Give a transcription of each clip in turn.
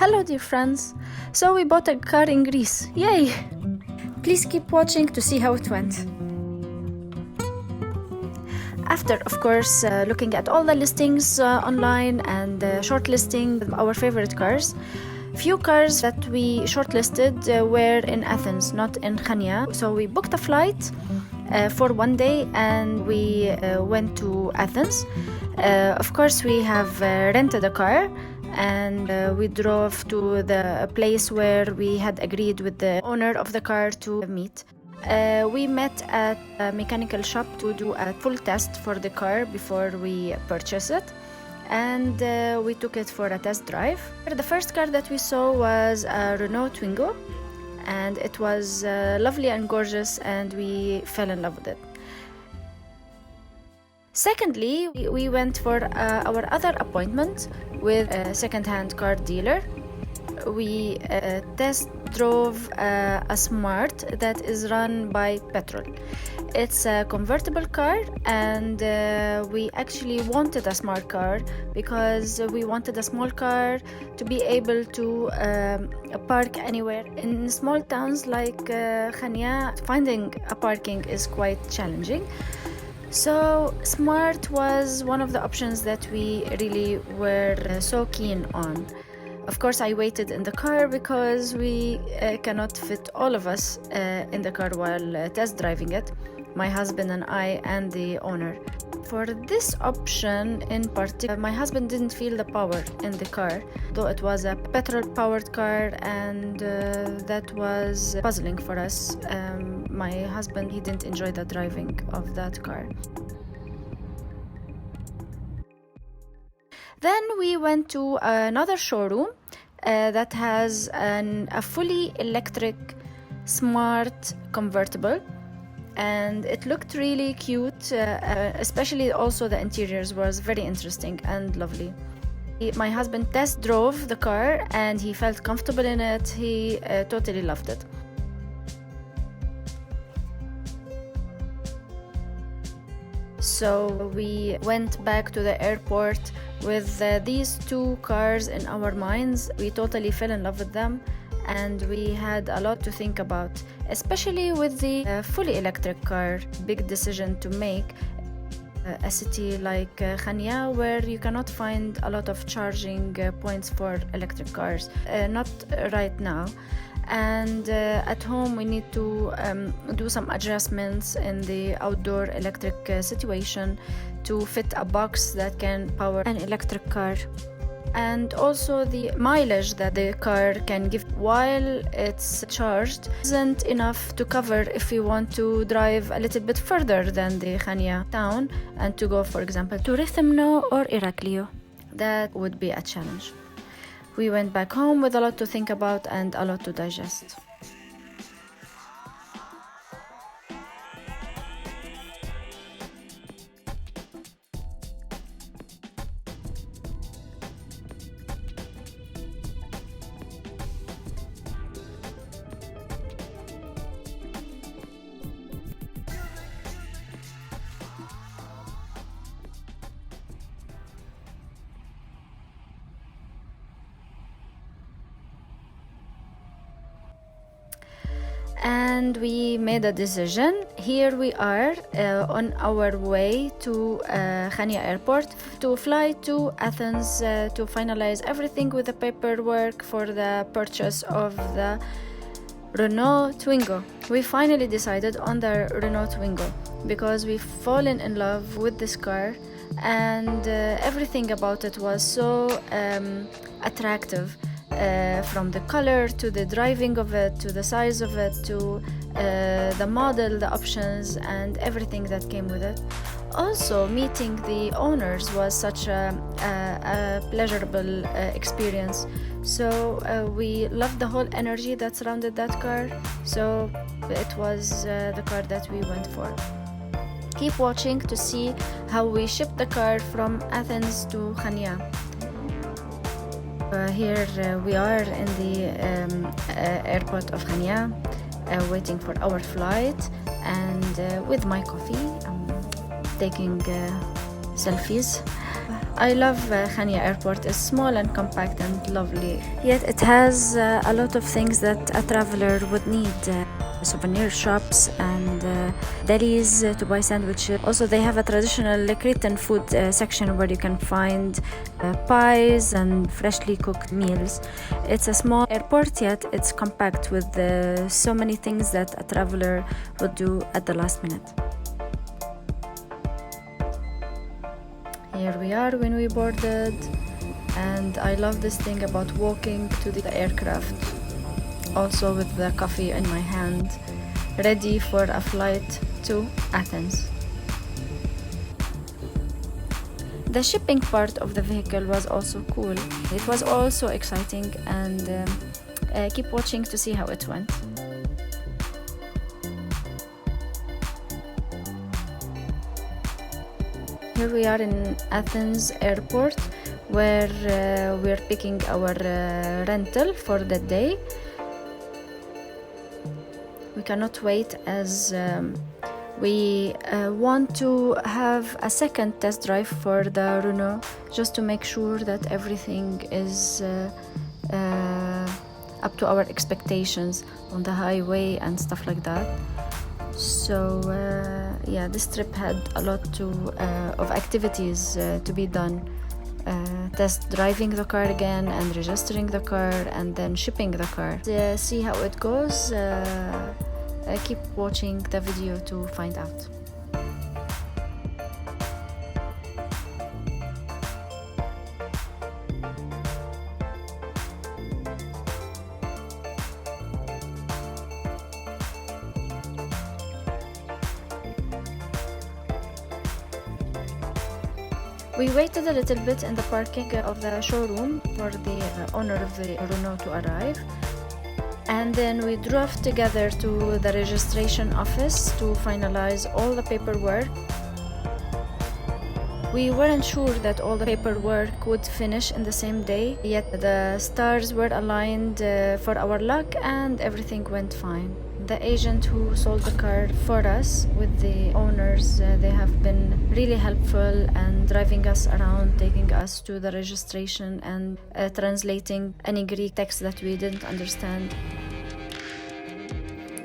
Hello dear friends! So we bought a car in Greece. Yay! Please keep watching to see how it went. After, of course, looking at all the listings online and shortlisting our favorite cars, few cars that we shortlisted were in Athens, not in Chania. So we booked a flight for one day and we went to Athens. Of course, we have rented a car and we drove to the place where we had agreed with the owner of the car to meet. We met at a mechanical shop to do a full test for the car before we purchase it, and we took it for a test drive. The first car that we saw was a Renault Twingo, and it was lovely and gorgeous, and we fell in love with it. Secondly, we went for our other appointment with a second-hand car dealer. We test drove a Smart that is run by petrol. It's a convertible car, and we actually wanted a smart car because we wanted a small car to be able to park anywhere. In small towns like Chania, finding a parking is quite challenging. So Smart was one of the options that we really were so keen on. Of course, I waited in the car because we cannot fit all of us in the car while test driving it, my husband and I and the owner. For this option in particular, my husband didn't feel the power in the car, though it was a petrol-powered car, and that was puzzling for us. My husband, he didn't enjoy the driving of that car. Then we went to another showroom that has a fully electric Smart convertible, and it looked really cute, especially also the interiors was very interesting and lovely. My husband test drove the car and he felt comfortable in it. He totally loved it. So we went back to the airport with these two cars in our minds. We totally fell in love with them, and we had a lot to think about, especially with the fully electric car. Big decision to make. A city like Chania, where you cannot find a lot of charging points for electric cars, not right now. And at home we need to do some adjustments in the outdoor electric situation to fit a box that can power an electric car, and also the mileage that the car can give while it's charged isn't enough to cover if we want to drive a little bit further than the Chania town and to go, for example, to Rithymno or Iraklio. That would be a challenge. We went back home with a lot to think about and a lot to digest. And we made a decision. Here we are on our way to Chania airport to fly to Athens to finalize everything with the paperwork for the purchase of the Renault Twingo. We finally decided on the Renault Twingo because we've fallen in love with this car, and everything about it was so attractive. From the color to the driving of it, to the size of it, to the model, the options, and everything that came with it. Also, meeting the owners was such a pleasurable experience. So we loved the whole energy that surrounded that car. So it was the car that we went for. Keep watching to see how we shipped the car from Athens to Chania. Here we are in the airport of Chania, waiting for our flight, and with my coffee, I'm taking selfies. I love Chania airport. It's small and compact and lovely. Yet it has a lot of things that a traveler would need. Souvenir shops and delis to buy sandwiches. Also, they have a traditional Cretan food section where you can find pies and freshly cooked meals. It's a small airport, yet it's compact with so many things that a traveler would do at the last minute. Here we are when we boarded, and I love this thing about walking to the aircraft, also with the coffee in my hand, ready for a flight to Athens. The shipping part of the vehicle was also cool. It was also exciting, and keep watching to see how it went. Here we are in Athens airport, where we're picking our rental for the day. We cannot wait as we want to have a second test drive for the Renault, just to make sure that everything is up to our expectations on the highway and stuff like that. So yeah, this trip had a lot of activities to be done. Test driving the car again, and registering the car, and then shipping the car. See how it goes. Keep watching the video to find out. We waited a little bit in the parking of the showroom for the owner of the Renault to arrive, and then we drove together to the registration office to finalize all the paperwork. We weren't sure that all the paperwork would finish in the same day, yet the stars were aligned for our luck, and everything went fine. The agent who sold the car for us with the owners, they have been really helpful and driving us around, taking us to the registration and translating any Greek text that we didn't understand.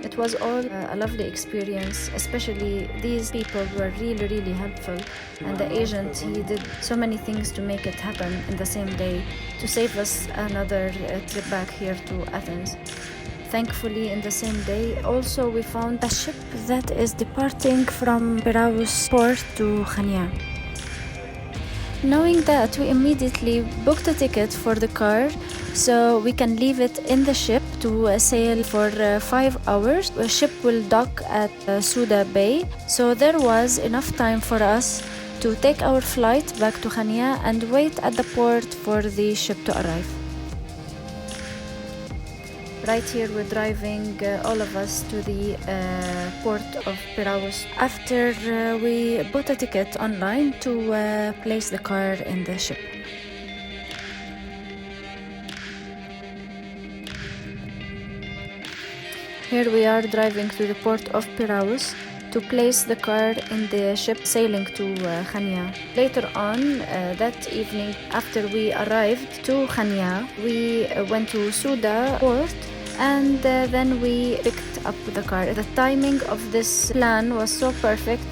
It was all a lovely experience, especially these people were really helpful, and the agent, he did so many things to make it happen in the same day to save us another trip back here to Athens. Thankfully, in the same day, also we found a ship that is departing from Piraeus port to Chania. Knowing that, we immediately booked a ticket for the car so we can leave it in the ship to sail for 5 hours. The ship will dock at Suda Bay, so there was enough time for us to take our flight back to Chania and wait at the port for the ship to arrive. Right here we're driving, all of us, to the port of Piraeus after we bought a ticket online to place the car in the ship. Here we are driving to the port of Piraeus to place the car in the ship sailing to Chania. Later on that evening, after we arrived to Chania, we went to Suda port, and then we picked up the car. The timing of this plan was so perfect.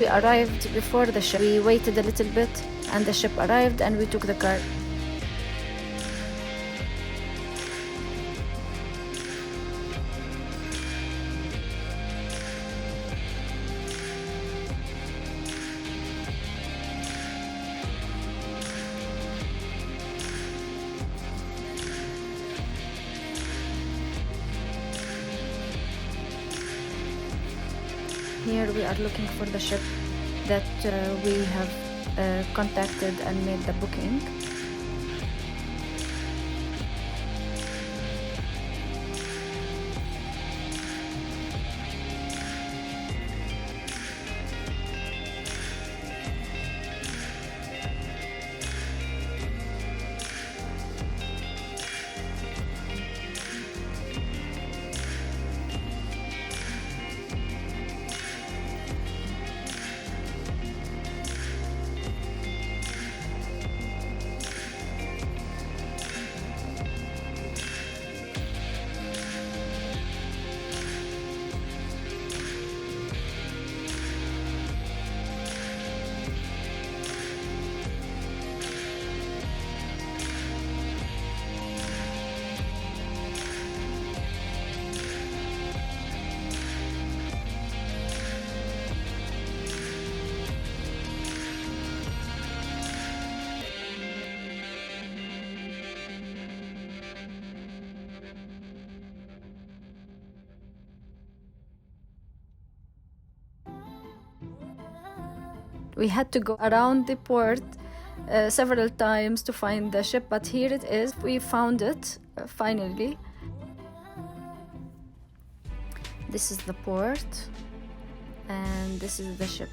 We arrived before the ship. We waited a little bit, and the ship arrived, and we took the car. Here we are looking for the ship that we have contacted and made the booking. We had to go around the port several times to find the ship, but here it is. We found it finally. This is the port, and this is the ship.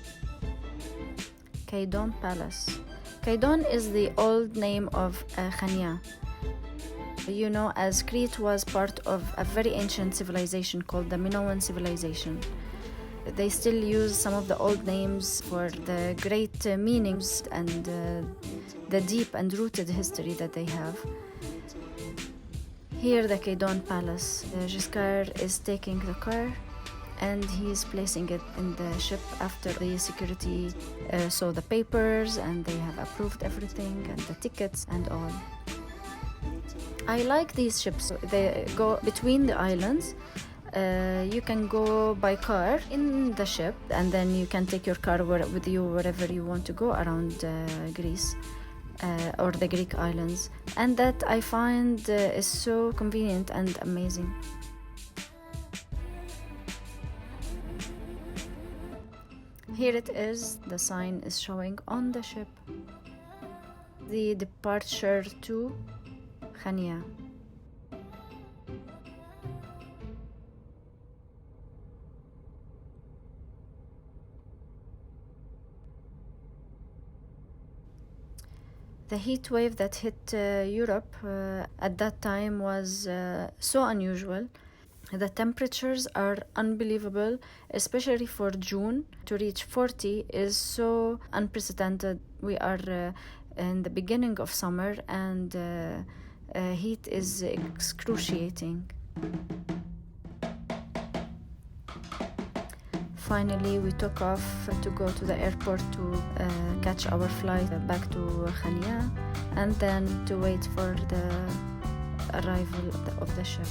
Kaidon Palace. Kaidon is the old name of Chania. You know, as Crete was part of a very ancient civilization called the Minoan civilization. They still use some of the old names for the great meanings and the deep and rooted history that they have. Here, the Kaidon Palace. Giscard is taking the car and he's placing it in the ship after the security saw the papers and they have approved everything and the tickets and all. I like these ships. They go between the islands. You can go by car in the ship and then you can take your car with you wherever you want to go around Greece or the Greek islands, and that I find is so convenient and amazing. Here it is, the sign is showing on the ship. The departure to Chania. The heat wave that hit Europe at that time was so unusual. The temperatures are unbelievable, especially for June. To reach 40 is so unprecedented. We are in the beginning of summer and heat is excruciating. Finally, we took off to go to the airport to catch our flight back to Chania and then to wait for the arrival of the ship.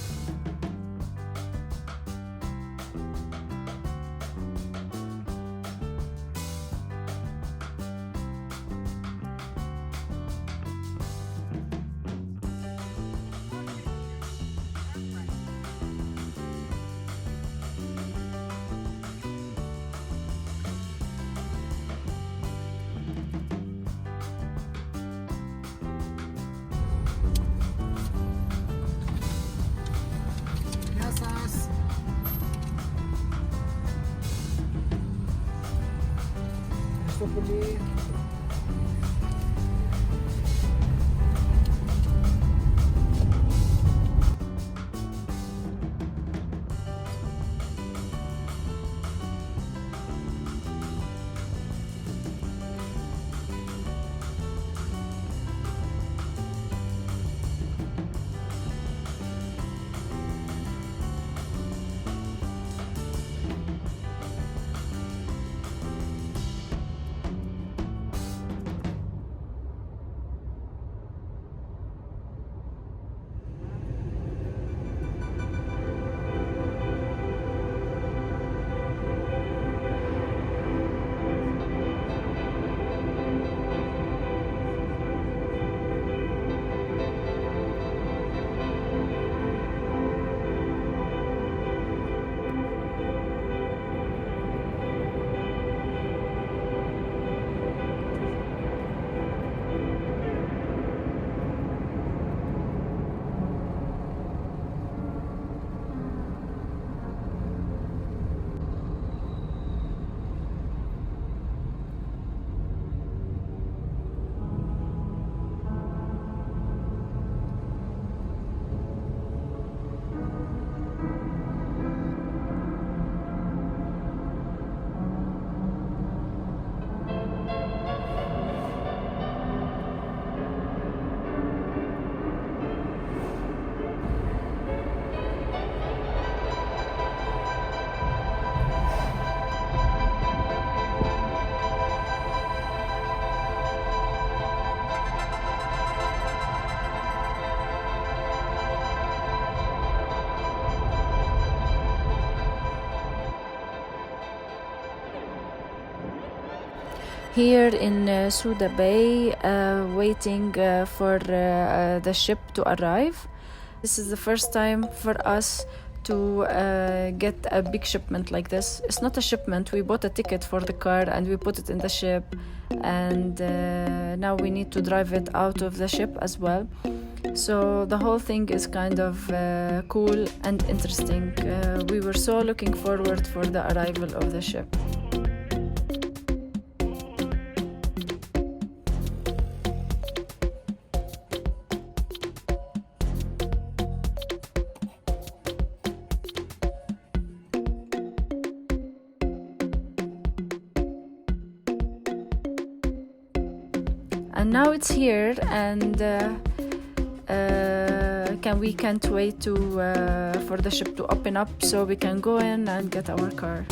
Here in Suda Bay, waiting for the ship to arrive. This is the first time for us to get a big shipment like this. It's not a shipment. We bought a ticket for the car and we put it in the ship, and now we need to drive it out of the ship as well. So the whole thing is kind of cool and interesting. We were so looking forward for the arrival of the ship. And now it's here, and we can't wait to for the ship to open up so we can go in and get our car.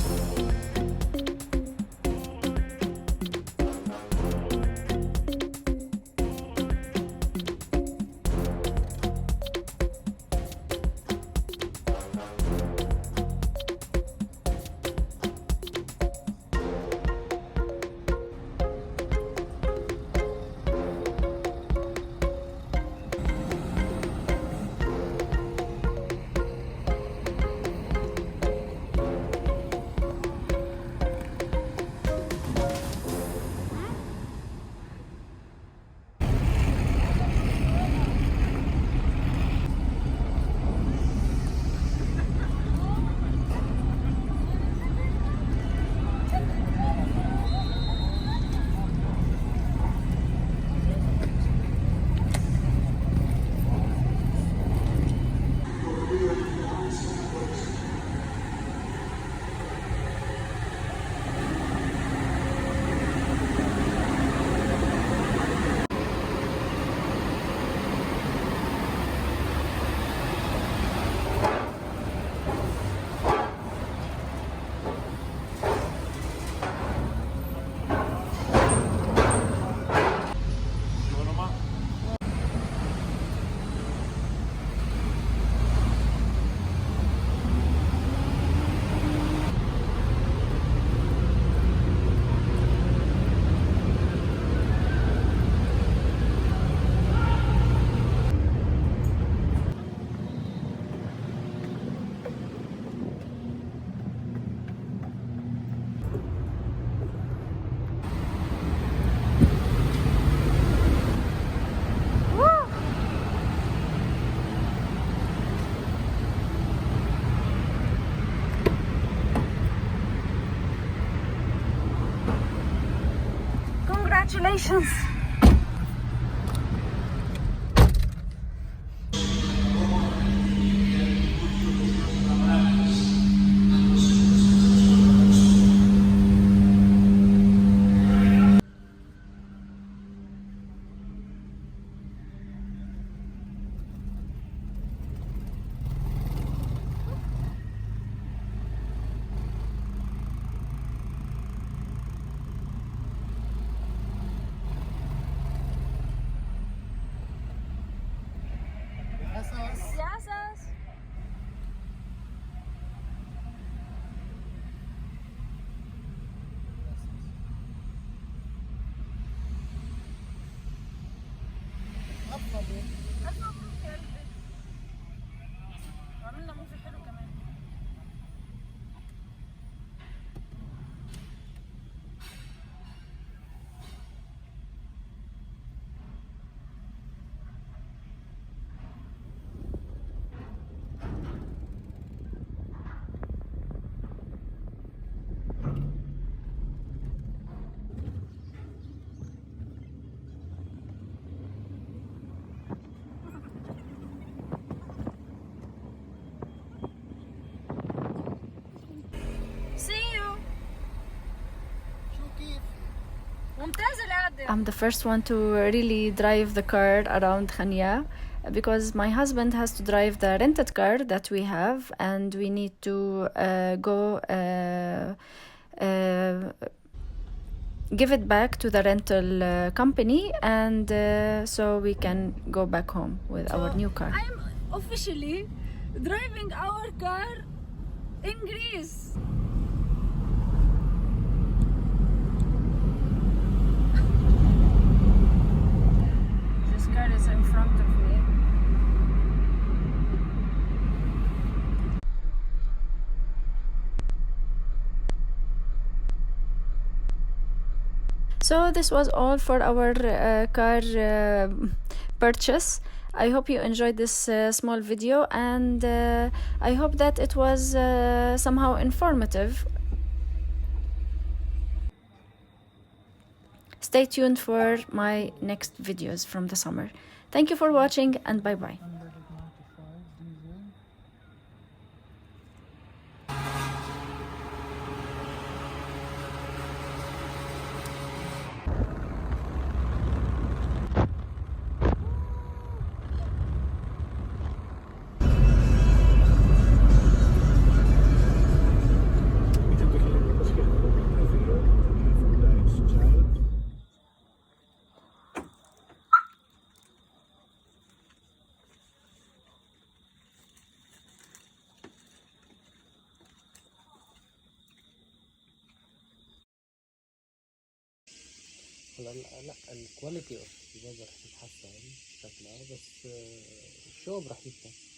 Congratulations! I'm the first one to really drive the car around Chania because my husband has to drive the rented car that we have, and we need to go give it back to the rental company, and so we can go back home with our new car. I'm officially driving our car in Greece. This car is in front of me. So this was all for our car purchase. I hope you enjoyed this small video, and I hope that it was somehow informative. Stay tuned for my next videos from the summer. Thank you for watching, and bye bye. لا الكواليتي اوف الويذر رح تتحسن شكلها، بس الشوب رح يفتح.